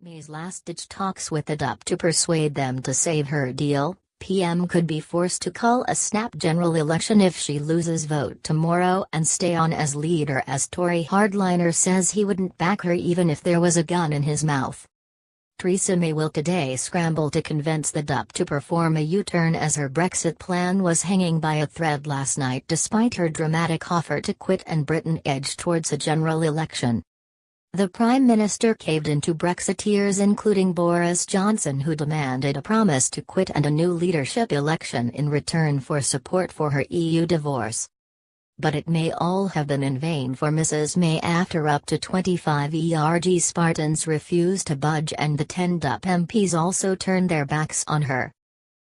May's last-ditch talks with the DUP to persuade them to save her deal. PM could be forced to call a snap general election if she loses vote tomorrow and stay on as leader, as Tory hardliner says he wouldn't back her even if there was a gun in his mouth. Theresa May will today scramble to convince the DUP to perform a U-turn, as her Brexit plan was hanging by a thread last night despite her dramatic offer to quit and Britain edged towards a general election. The Prime Minister caved in to Brexiteers including Boris Johnson, who demanded a promise to quit and a new leadership election in return for support for her EU divorce. But it may all have been in vain for Mrs May after up to 25 ERG Spartans refused to budge and the 10 DUP MPs also turned their backs on her.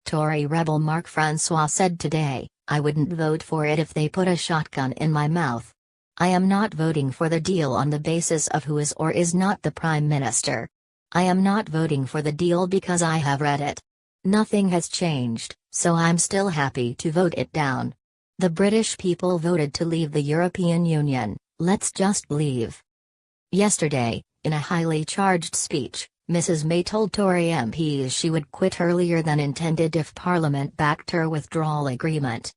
Tory rebel Mark Francois said today, "I wouldn't vote for it if they put a shotgun in my mouth. I am not voting for the deal on the basis of who is or is not the Prime Minister. I am not voting for the deal because I have read it. Nothing has changed, so I'm still happy to vote it down. The British people voted to leave the European Union, let's just leave." Yesterday, in a highly charged speech, Mrs May told Tory MPs she would quit earlier than intended if Parliament backed her withdrawal agreement.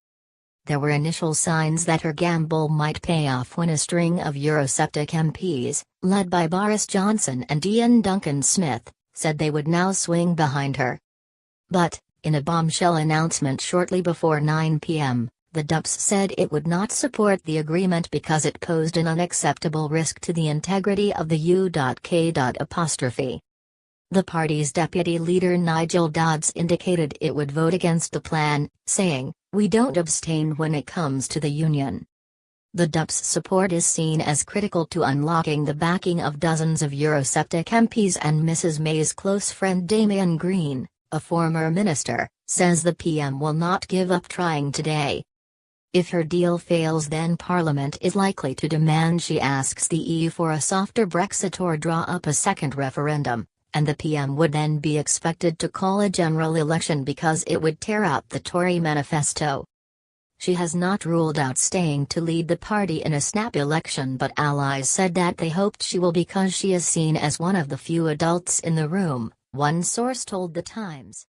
There were initial signs that her gamble might pay off when a string of Eurosceptic MPs, led by Boris Johnson and Iain Duncan Smith, said they would now swing behind her. But, in a bombshell announcement shortly before 9 p.m., the DUPs said it would not support the agreement because it posed an unacceptable risk to the integrity of the U.K. The party's deputy leader Nigel Dodds indicated it would vote against the plan, saying, "We don't abstain when it comes to the union." The DUP's support is seen as critical to unlocking the backing of dozens of Eurosceptic MPs, and Mrs May's close friend Damian Green, a former minister, says the PM will not give up trying today. If her deal fails, then Parliament is likely to demand she asks the EU for a softer Brexit or draw up a second referendum, and the PM would then be expected to call a general election because it would tear up the Tory manifesto. She has not ruled out staying to lead the party in a snap election, but allies said that they hoped she will because she is seen as one of the few adults in the room, one source told The Times.